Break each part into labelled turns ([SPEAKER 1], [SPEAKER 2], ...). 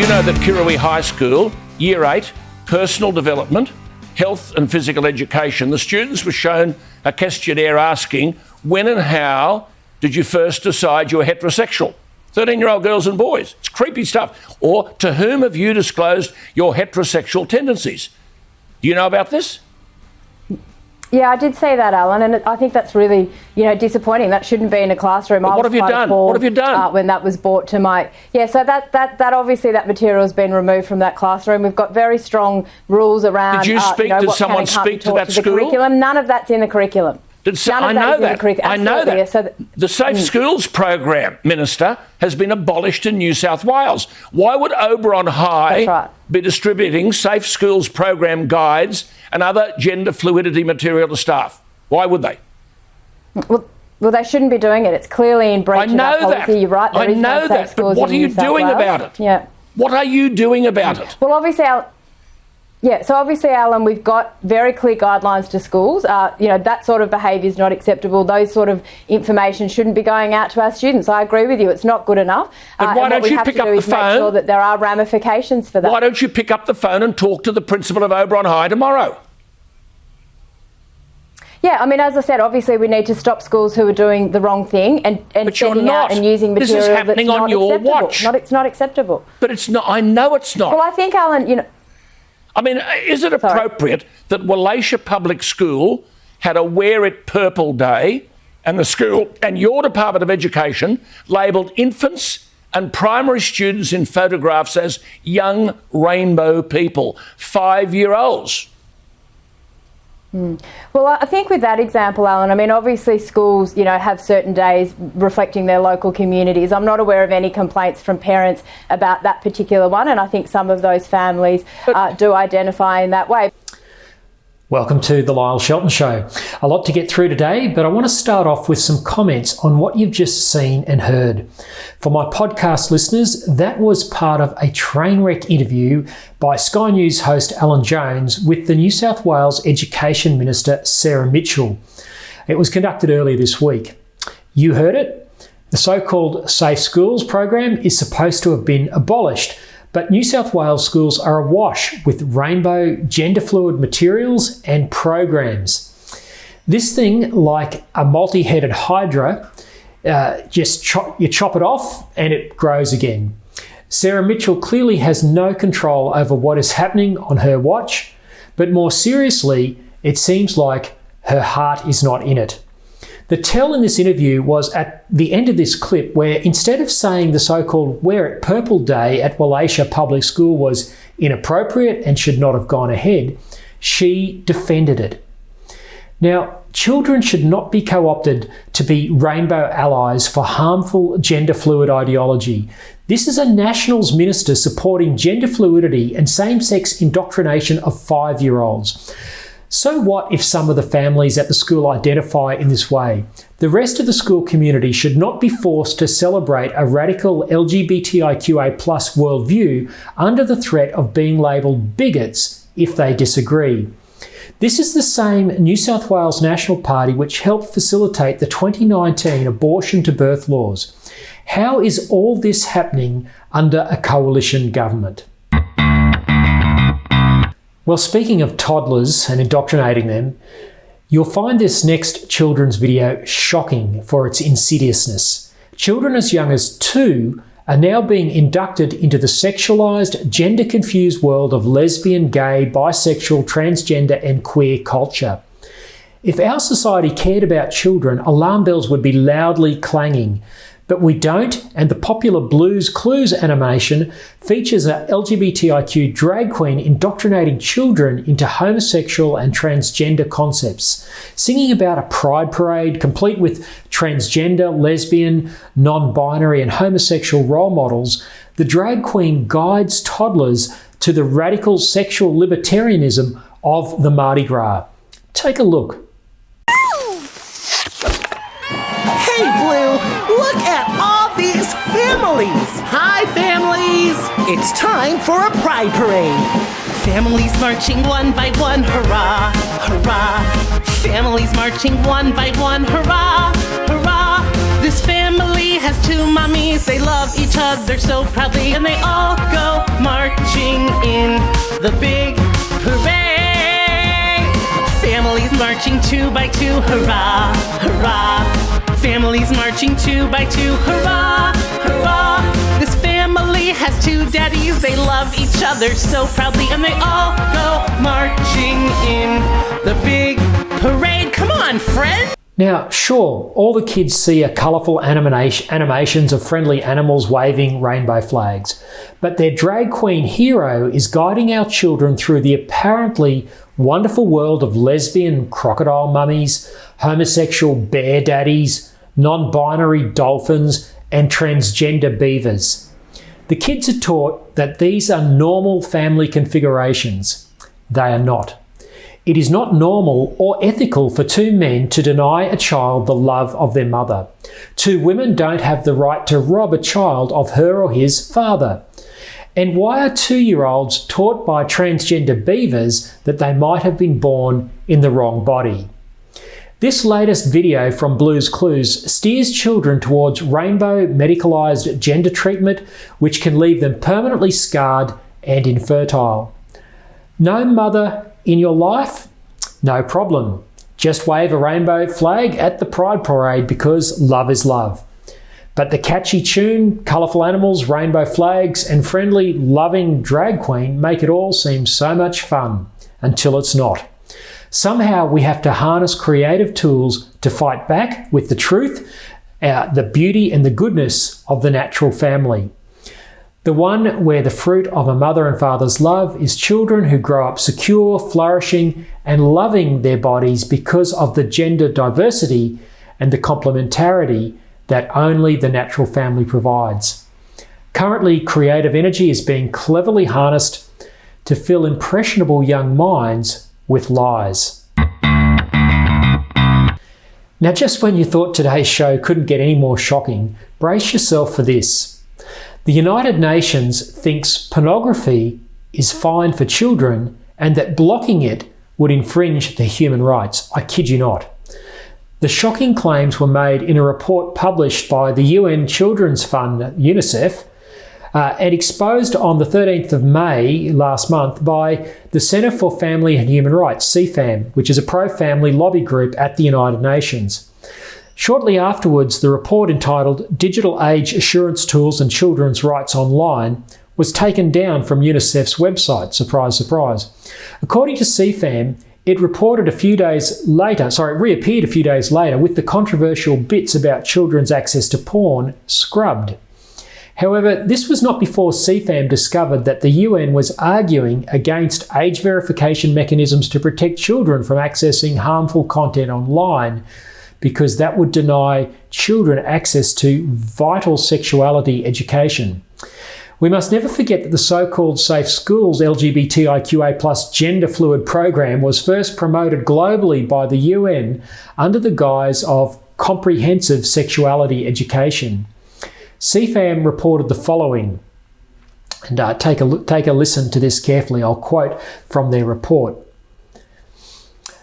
[SPEAKER 1] You know that Kirrawee High School, Year 8, personal development, health and physical education, the students were shown a questionnaire asking, when and how did you first decide you were heterosexual? 13-year-old girls and boys. It's creepy stuff. Or, to whom have you disclosed your heterosexual tendencies? Do you know about this?
[SPEAKER 2] Yeah, I did say that, Alan, and I think that's really, disappointing. That shouldn't be in a classroom.
[SPEAKER 1] But what have you done? What have you done?
[SPEAKER 2] When that was brought to my... Yeah, so that obviously that material has been removed from that classroom. We've got very strong rules around...
[SPEAKER 1] Did you speak? Did someone speak to that school?
[SPEAKER 2] Curriculum. None of that's in the curriculum.
[SPEAKER 1] I know that. So the Safe Schools program, Minister, has been abolished in New South Wales. Why would Oberon High be distributing Safe Schools program guides and other gender fluidity material to staff? Why would they?
[SPEAKER 2] Well, they shouldn't be doing it. It's clearly in breach of that policy. You're right.
[SPEAKER 1] I know that. But what are you doing about it?
[SPEAKER 2] Yeah.
[SPEAKER 1] What are you doing about it?
[SPEAKER 2] Well, obviously, Alan, we've got very clear guidelines to schools. That sort of behaviour is not acceptable. Those sort of information shouldn't be going out to our students. I agree with you. It's not good enough.
[SPEAKER 1] But why don't you pick up the phone?
[SPEAKER 2] Make sure that there are ramifications for that.
[SPEAKER 1] Why don't you pick up the phone and talk to the principal of Oberon High tomorrow?
[SPEAKER 2] Yeah, I mean, as I said, obviously we need to stop schools who are doing the wrong thing and sending out and using material
[SPEAKER 1] this is happening
[SPEAKER 2] that's
[SPEAKER 1] on
[SPEAKER 2] not
[SPEAKER 1] your
[SPEAKER 2] acceptable.
[SPEAKER 1] watch.
[SPEAKER 2] It's not acceptable.
[SPEAKER 1] But it's not. I know it's not.
[SPEAKER 2] Well, I think, Alan,
[SPEAKER 1] I mean, is it appropriate that Wallacia Public School had a Wear It Purple Day and the school and your Department of Education labelled infants and primary students in photographs as young rainbow people, 5-year-olds?
[SPEAKER 2] Well, I think with that example, Alan, I mean, obviously schools, have certain days reflecting their local communities. I'm not aware of any complaints from parents about that particular one, and I think some of those families do identify in that way.
[SPEAKER 3] Welcome to the Lyle Shelton Show. A lot to get through today, but I want to start off with some comments on what you've just seen and heard. For my podcast listeners, that was part of a train wreck interview by Sky News host Alan Jones with the New South Wales Education Minister Sarah Mitchell. It was conducted earlier this week. You heard it. The so-called Safe Schools program is supposed to have been abolished, but New South Wales schools are awash with rainbow, gender-fluid materials and programs. This thing, like a multi-headed hydra, you chop it off and it grows again. Sarah Mitchell clearly has no control over what is happening on her watch, but more seriously, it seems like her heart is not in it. The tell in this interview was at the end of this clip where instead of saying the so-called Wear It Purple Day at Wallacia Public School was inappropriate and should not have gone ahead, she defended it. Now, children should not be co-opted to be rainbow allies for harmful gender-fluid ideology. This is a Nationals minister supporting gender fluidity and same-sex indoctrination of 5-year-olds. So what if some of the families at the school identify in this way? The rest of the school community should not be forced to celebrate a radical LGBTIQA+ worldview under the threat of being labelled bigots if they disagree. This is the same New South Wales National Party which helped facilitate the 2019 abortion to birth laws. How is all this happening under a coalition government? Well, speaking of toddlers and indoctrinating them, you'll find this next children's video shocking for its insidiousness. Children as young as 2 are now being inducted into the sexualised, gender-confused world of lesbian, gay, bisexual, transgender and queer culture. If our society cared about children, alarm bells would be loudly clanging. But we don't, and the popular Blue's Clues animation features an LGBTIQ drag queen indoctrinating children into homosexual and transgender concepts, singing about a pride parade complete with transgender, lesbian, non-binary and homosexual role models. The drag queen guides toddlers to the radical sexual libertarianism of the Mardi Gras. Take a look.
[SPEAKER 4] Hey, Blue, look at all these families. Hi, families. It's time for a pride parade. Families marching one by one, hurrah, hurrah. Families marching one by one, hurrah, hurrah. This family has 2 mommies, they love each each other so proudly, and they all go marching in the big parade. Families marching 2 by 2, hurrah, hurrah. Families marching 2 by 2, hurrah, hurrah. This family has 2 daddies, they love each other so proudly, and they all go marching in the big parade. Come on, friend!
[SPEAKER 3] Now, sure, all the kids see are colourful animations of friendly animals waving rainbow flags, but their drag queen hero is guiding our children through the apparently wonderful world of lesbian crocodile mummies, homosexual bear daddies, non-binary dolphins, and transgender beavers. The kids are taught that these are normal family configurations. They are not. It is not normal or ethical for 2 men to deny a child the love of their mother. 2 women don't have the right to rob a child of her or his father. And why are 2-year-olds taught by transgender beavers that they might have been born in the wrong body? This latest video from Blue's Clues steers children towards rainbow medicalised gender treatment, which can leave them permanently scarred and infertile. No mother in your life? No problem. Just wave a rainbow flag at the Pride Parade because love is love. But the catchy tune, colourful animals, rainbow flags, and friendly, loving drag queen make it all seem so much fun, until it's not. Somehow we have to harness creative tools to fight back with the truth, the beauty and the goodness of the natural family. The one where the fruit of a mother and father's love is children who grow up secure, flourishing, and loving their bodies because of the gender diversity and the complementarity that only the natural family provides. Currently, creative energy is being cleverly harnessed to fill impressionable young minds with lies. Now, just when you thought today's show couldn't get any more shocking, brace yourself for this. The United Nations thinks pornography is fine for children and that blocking it would infringe their human rights. I kid you not. The shocking claims were made in a report published by the UN Children's Fund, UNICEF, and exposed on the 13th of May last month by the Centre for Family and Human Rights, CFAM, which is a pro-family lobby group at the United Nations. Shortly afterwards, the report entitled Digital Age Assurance Tools and Children's Rights Online was taken down from UNICEF's website. Surprise, surprise. According to CFAM, it reappeared a few days later with the controversial bits about children's access to porn scrubbed. However, this was not before CFAM discovered that the UN was arguing against age verification mechanisms to protect children from accessing harmful content online, because that would deny children access to vital sexuality education. We must never forget that the so-called Safe Schools LGBTIQA+ gender fluid program was first promoted globally by the UN under the guise of comprehensive sexuality education. CFAM reported the following, and take a listen to this carefully. I'll quote from their report.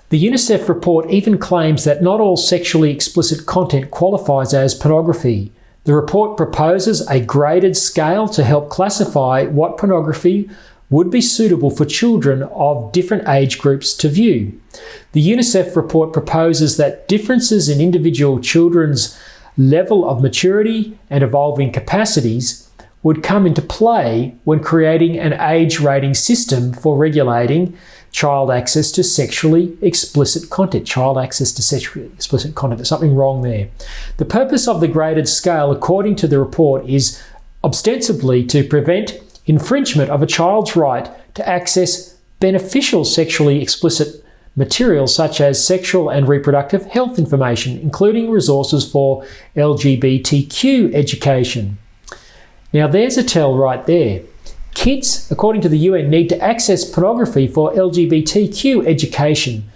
[SPEAKER 3] The UNICEF report even claims that not all sexually explicit content qualifies as pornography. The report proposes a graded scale to help classify what pornography would be suitable for children of different age groups to view. The UNICEF report proposes that differences in individual children's level of maturity and evolving capacities would come into play when creating an age rating system for regulating child access to sexually explicit content. Child access to sexually explicit content. There's something wrong there. The purpose of the graded scale, according to the report, is ostensibly to prevent infringement of a child's right to access beneficial sexually explicit materials such as sexual and reproductive health information, including resources for LGBTQ education. Now there's a tell right there. Kids, according to the UN, need to access pornography for LGBTQ education.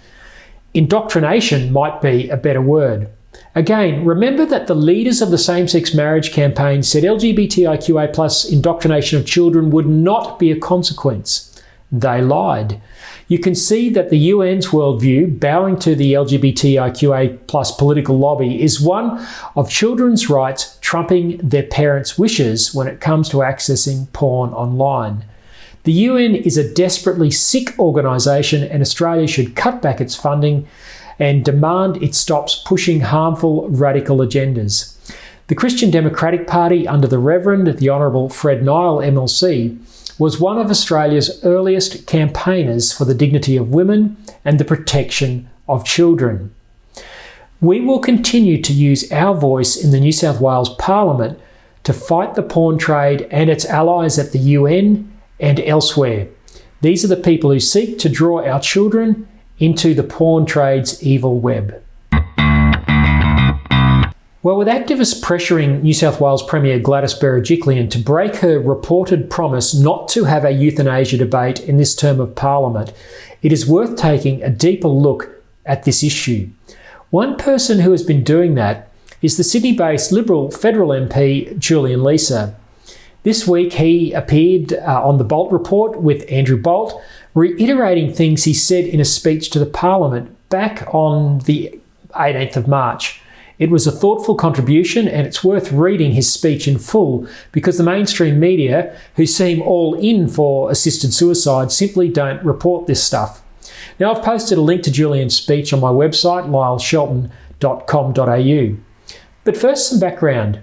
[SPEAKER 3] Indoctrination might be a better word. Again, remember that the leaders of the same-sex marriage campaign said LGBTIQA+ indoctrination of children would not be a consequence. They lied. You can see that the UN's worldview, bowing to the LGBTIQA+ political lobby, is one of children's rights trumping their parents' wishes when it comes to accessing porn online. The UN is a desperately sick organisation, and Australia should cut back its funding and demand it stops pushing harmful radical agendas. The Christian Democratic Party under the Reverend, the Honourable Fred Nile MLC, was one of Australia's earliest campaigners for the dignity of women and the protection of children. We will continue to use our voice in the New South Wales Parliament to fight the porn trade and its allies at the UN and elsewhere. These are the people who seek to draw our children into the porn trade's evil web. Well, with activists pressuring New South Wales Premier Gladys Berejiklian to break her reported promise not to have a euthanasia debate in this term of Parliament, it is worth taking a deeper look at this issue. One person who has been doing that is the Sydney-based Liberal federal MP Julian Leeser. This week he appeared on the Bolt Report with Andrew Bolt, reiterating things he said in a speech to the Parliament back on the 18th of March. It was a thoughtful contribution, and it's worth reading his speech in full because the mainstream media, who seem all in for assisted suicide, simply don't report this stuff. Now, I've posted a link to Julian's speech on my website, lyleshelton.com.au. But first, some background.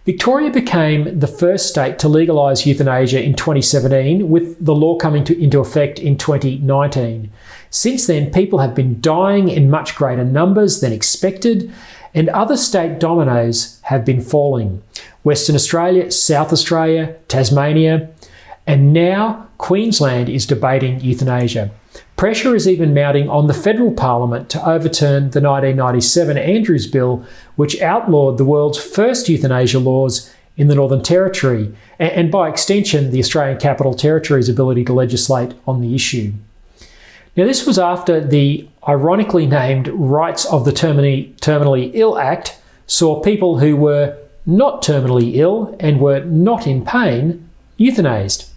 [SPEAKER 3] Victoria became the first state to legalise euthanasia in 2017, with the law coming into effect in 2019. Since then, people have been dying in much greater numbers than expected, and other state dominoes have been falling. Western Australia, South Australia, Tasmania, and now Queensland is debating euthanasia. Pressure is even mounting on the federal parliament to overturn the 1997 Andrews Bill, which outlawed the world's first euthanasia laws in the Northern Territory, and by extension, the Australian Capital Territory's ability to legislate on the issue. Now, this was after the ironically named Rights of the Terminally Ill Act saw people who were not terminally ill and were not in pain euthanased.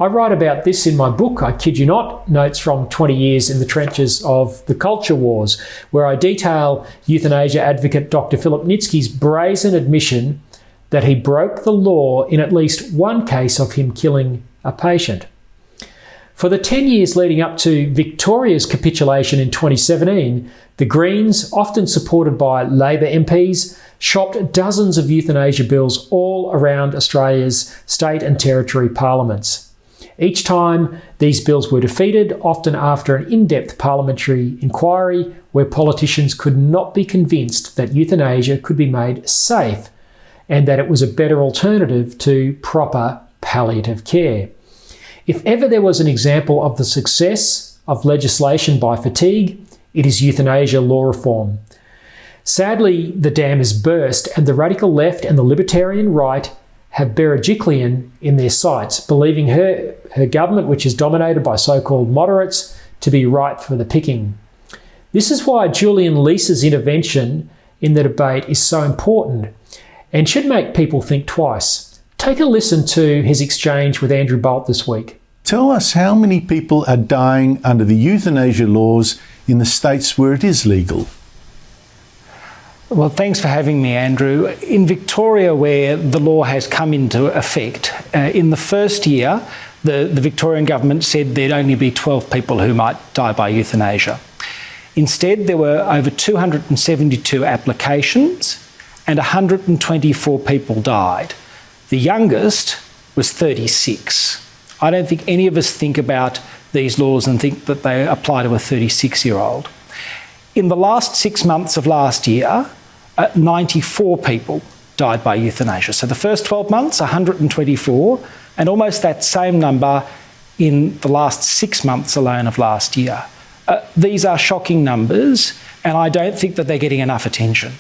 [SPEAKER 3] I write about this in my book, I kid you not, Notes from 20 Years in the Trenches of the Culture Wars, where I detail euthanasia advocate Dr. Philip Nitsky's brazen admission that he broke the law in at least one case of him killing a patient. For the 10 years leading up to Victoria's capitulation in 2017, the Greens, often supported by Labor MPs, shopped dozens of euthanasia bills all around Australia's state and territory parliaments. Each time, these bills were defeated, often after an in-depth parliamentary inquiry where politicians could not be convinced that euthanasia could be made safe and that it was a better alternative to proper palliative care. If ever there was an example of the success of legislation by fatigue, it is euthanasia law reform. Sadly, the dam has burst, and the radical left and the libertarian right have Berejiklian in their sights, believing her government, which is dominated by so-called moderates, to be ripe for the picking. This is why Julian Leeser's intervention in the debate is so important and should make people think twice. Take a listen to his exchange with Andrew Bolt this week.
[SPEAKER 5] Tell us how many people are dying under the euthanasia laws in the states where it is legal.
[SPEAKER 6] Well, thanks for having me, Andrew. In Victoria, where the law has come into effect, in the first year, the Victorian government said there'd only be 12 people who might die by euthanasia. Instead, there were over 272 applications and 124 people died. The youngest was 36. I don't think any of us think about these laws and think that they apply to a 36-year-old. In the last 6 months of last year, 94 people died by euthanasia. So the first 12 months, 124, and almost that same number in the last 6 months alone of last year. These are shocking numbers, and I don't think that they're getting enough attention.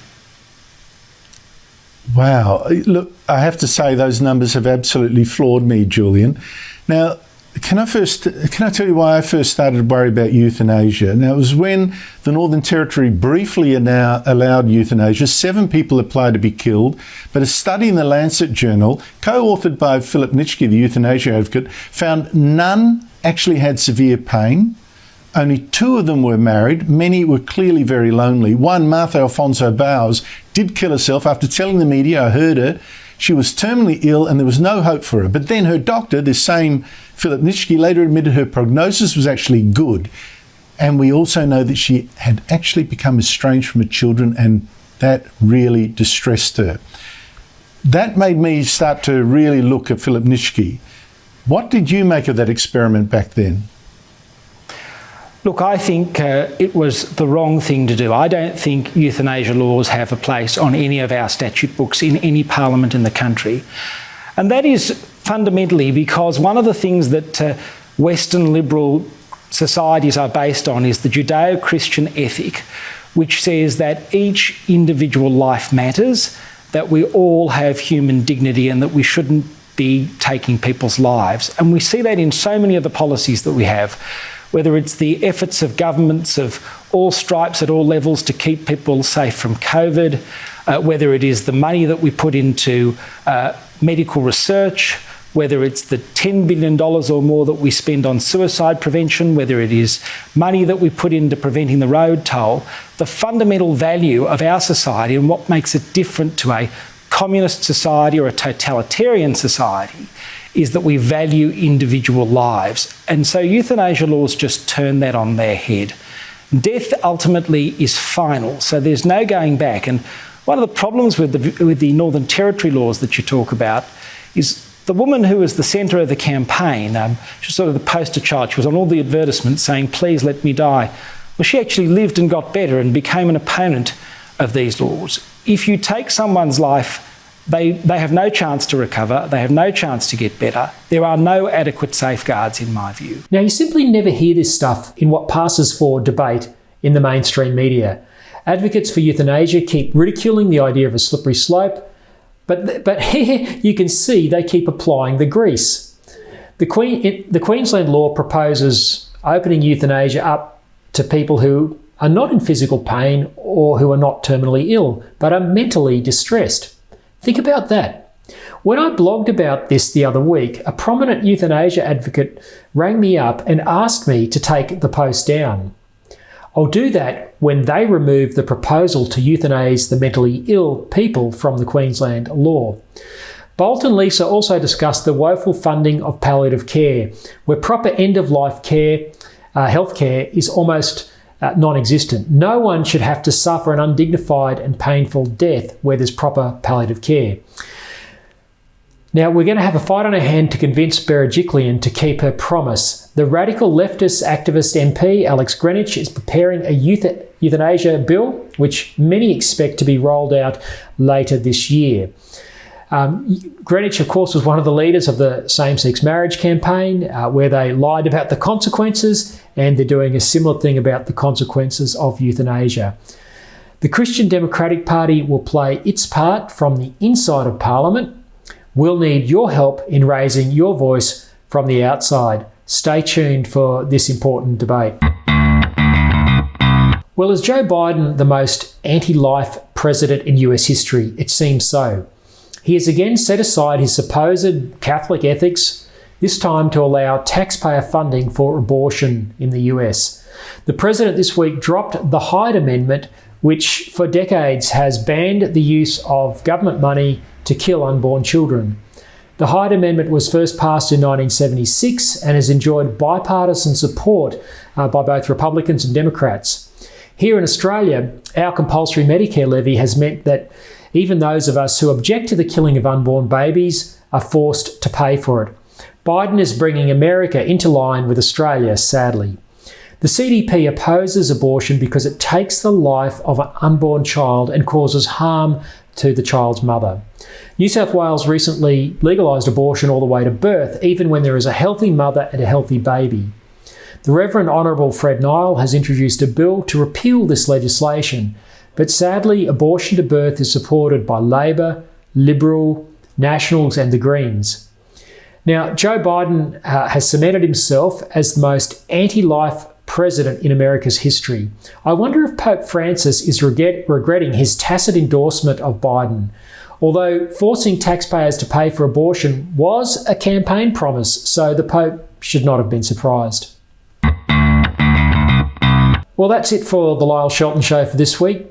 [SPEAKER 5] Wow. Look, I have to say those numbers have absolutely floored me, Julian. Now, can I tell you why I first started to worry about euthanasia? Now, it was when the Northern Territory briefly allowed euthanasia. 7 people applied to be killed, but a study in the Lancet journal, co-authored by Philip Nitsky, the euthanasia advocate, found none actually had severe pain. Only 2 of them were married. Many were clearly very lonely. One, Martha Alfonso Bowes, did kill herself after telling the media, I heard her, she was terminally ill and there was no hope for her. But then her doctor, this same Philip Nitschke, later admitted her prognosis was actually good. And we also know that she had actually become estranged from her children, and that really distressed her. That made me start to really look at Philip Nitschke. What did you make of that experiment back then?
[SPEAKER 6] Look, I think it was the wrong thing to do. I don't think euthanasia laws have a place on any of our statute books in any parliament in the country. And that is fundamentally because one of the things that Western liberal societies are based on is the Judeo-Christian ethic, which says that each individual life matters, that we all have human dignity and that we shouldn't be taking people's lives. And we see that in so many of the policies that we have, whether it's the efforts of governments of all stripes at all levels to keep people safe from COVID, whether it is the money that we put into medical research, whether it's the $10 billion or more that we spend on suicide prevention, whether it is money that we put into preventing the road toll, the fundamental value of our society and what makes it different to a communist society or a totalitarian society is that we value individual lives. And so euthanasia laws just turn that on their head. Death ultimately is final, so there's no going back. And one of the problems with the Northern Territory laws that you talk about is the woman who was the centre of the campaign, she was sort of the poster child, she was on all the advertisements saying, please let me die. Well, she actually lived and got better and became an opponent of these laws. If you take someone's life, they have no chance to recover, they have no chance to get better. There are no adequate safeguards in my view.
[SPEAKER 3] Now, you simply never hear this stuff in what passes for debate in the mainstream media. Advocates for euthanasia keep ridiculing the idea of a slippery slope, but here you can see they keep applying the grease. The Queensland law proposes opening euthanasia up to people who are not in physical pain or who are not terminally ill, but are mentally distressed. Think about that. When I blogged about this the other week, a prominent euthanasia advocate rang me up and asked me to take the post down. I'll do that when they remove the proposal to euthanize the mentally ill people from the Queensland law. Bolt and Lisa also discussed the woeful funding of palliative care, where proper end-of-life care, healthcare is almost non-existent. No one should have to suffer an undignified and painful death where there's proper palliative care. Now, we're going to have a fight on our hand to convince Berejiklian to keep her promise. The radical leftist activist MP, Alex Greenwich, is preparing a euthanasia bill, which many expect to be rolled out later this year. Greenwich, of course, was one of the leaders of the same-sex marriage campaign, where they lied about the consequences, and they're doing a similar thing about the consequences of euthanasia. The Christian Democratic Party will play its part from the inside of Parliament. We'll need your help in raising your voice from the outside. Stay tuned for this important debate. Well, is Joe Biden the most anti-life president in US history? It seems so. He has again set aside his supposed Catholic ethics, this time to allow taxpayer funding for abortion in the US. The president this week dropped the Hyde Amendment, which for decades has banned the use of government money to kill unborn children. The Hyde Amendment was first passed in 1976 and has enjoyed bipartisan support by both Republicans and Democrats. Here in Australia, our compulsory Medicare levy has meant that even those of us who object to the killing of unborn babies are forced to pay for it. Biden is bringing America into line with Australia, sadly. The CDP opposes abortion because it takes the life of an unborn child and causes harm to the child's mother. New South Wales recently legalised abortion all the way to birth, even when there is a healthy mother and a healthy baby. The Reverend Honourable Fred Nile has introduced a bill to repeal this legislation, but sadly abortion to birth is supported by Labor, Liberal, Nationals and the Greens. Now, Joe Biden has cemented himself as the most anti-life president in America's history. I wonder if Pope Francis is regretting his tacit endorsement of Biden. Although forcing taxpayers to pay for abortion was a campaign promise, so the Pope should not have been surprised. Well, that's it for the Lyle Shelton Show for this week.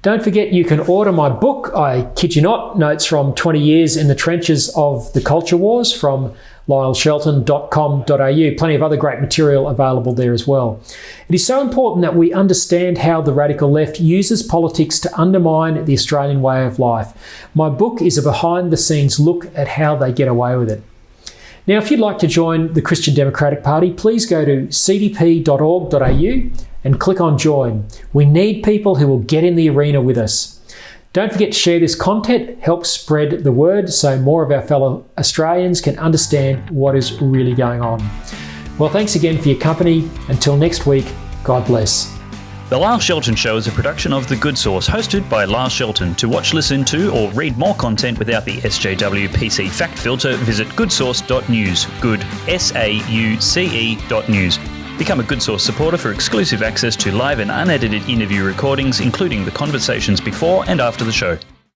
[SPEAKER 3] Don't forget you can order my book, I kid you not, Notes from 20 Years in the Trenches of the Culture Wars from lyleshelton.com.au. Plenty of other great material available there as well. It is so important that we understand how the radical left uses politics to undermine the Australian way of life. My book is a behind-the-scenes look at how they get away with it. Now, if you'd like to join the Christian Democratic Party, please go to cdp.org.au and click on Join. We need people who will get in the arena with us. Don't forget to share this content, help spread the word so more of our fellow Australians can understand what is really going on. Well, thanks again for your company. Until next week, God bless.
[SPEAKER 7] The Lyle Shelton Show is a production of The Good Source, hosted by Lyle Shelton. To watch, listen to, or read more content without the SJW PC fact filter, visit goodsource.news. Good, SAUCE.news. Become a Good Source supporter for exclusive access to live and unedited interview recordings, including the conversations before and after the show.